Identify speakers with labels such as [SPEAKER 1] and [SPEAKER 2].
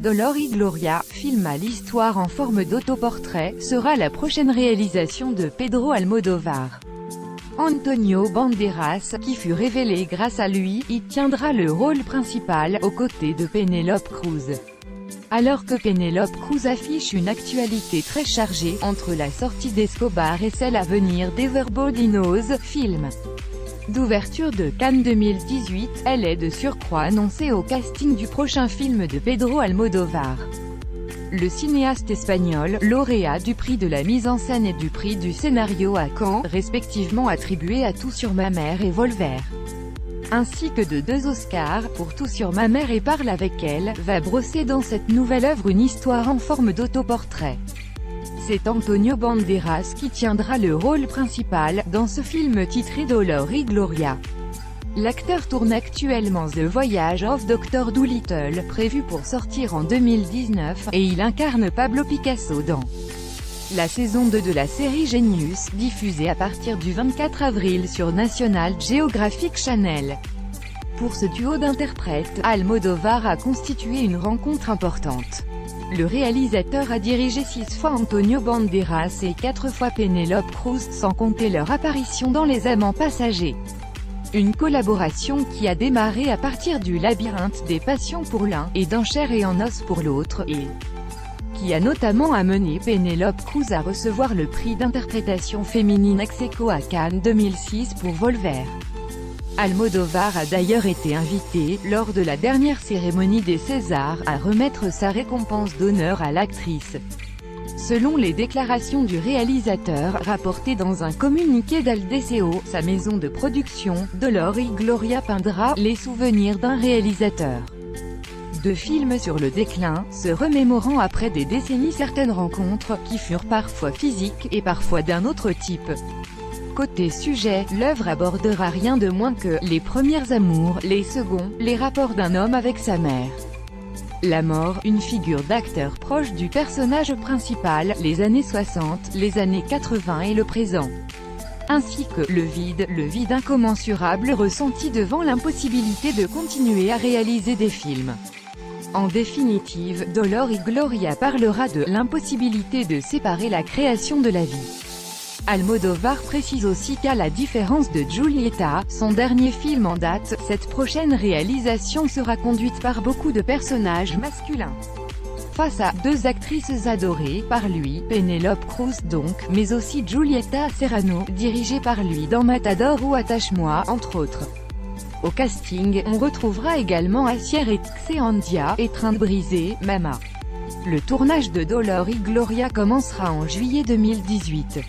[SPEAKER 1] Dolor y Gloria, film à l'histoire en forme d'autoportrait, sera la prochaine réalisation de Pedro Almodóvar. Antonio Banderas, qui fut révélé grâce à lui, y tiendra le rôle principal, aux côtés de Penélope Cruz. Alors que Penélope Cruz affiche une actualité très chargée, entre la sortie d'Escobar et celle à venir d'Everbody Knows, film d'ouverture de Cannes 2018, elle est de surcroît annoncée au casting du prochain film de Pedro Almodóvar. Le cinéaste espagnol, lauréat du prix de la mise en scène et du prix du scénario à Cannes, respectivement attribués à Tout sur ma mère et Volver, ainsi que de 2 Oscars, pour Tout sur ma mère et Parle avec elle, va brosser dans cette nouvelle œuvre une histoire en forme d'autoportrait. C'est Antonio Banderas qui tiendra le rôle principal, dans ce film titré Dolor y Gloria. L'acteur tourne actuellement The Voyage of Dr. Dolittle, prévu pour sortir en 2019, et il incarne Pablo Picasso dans la saison 2 de la série Genius, diffusée à partir du 24 avril sur National Geographic Channel. Pour ce duo d'interprètes, Almodóvar a constitué une rencontre importante. Le réalisateur a dirigé 6 fois Antonio Banderas et 4 fois Penélope Cruz, sans compter leur apparition dans Les Amants passagers. Une collaboration qui a démarré à partir du Labyrinthe des passions pour l'un, et d'En chair et en os pour l'autre, et qui a notamment amené Penélope Cruz à recevoir le prix d'interprétation féminine ex aequo à Cannes 2006 pour Volver. Almodóvar a d'ailleurs été invité, lors de la dernière cérémonie des Césars, à remettre sa récompense d'honneur à l'actrice. Selon les déclarations du réalisateur, rapportées dans un communiqué d'Aldeseo, sa maison de production, Dolor y Gloria peindra les souvenirs d'un réalisateur de films sur le déclin, se remémorant après des décennies certaines rencontres, qui furent parfois physiques, et parfois d'un autre type. Côté sujet, l'œuvre abordera rien de moins que les premiers amours, les seconds, les rapports d'un homme avec sa mère, la mort, une figure d'acteur proche du personnage principal, les années 60, les années 80 et le présent, ainsi que le vide incommensurable ressenti devant l'impossibilité de continuer à réaliser des films. En définitive, Dolor y Gloria parlera de l'impossibilité de séparer la création de la vie. Almodóvar précise aussi qu'à la différence de Julieta, son dernier film en date, cette prochaine réalisation sera conduite par beaucoup de personnages masculins. Face à 2 actrices adorées par lui, Penélope Cruz donc, mais aussi Julieta Serrano, dirigée par lui dans Matador ou Attache-moi, entre autres. Au casting, on retrouvera également Asier Etxeandia, Étreinte brisée, Mama. Le tournage de Dolor y Gloria commencera en juillet 2018.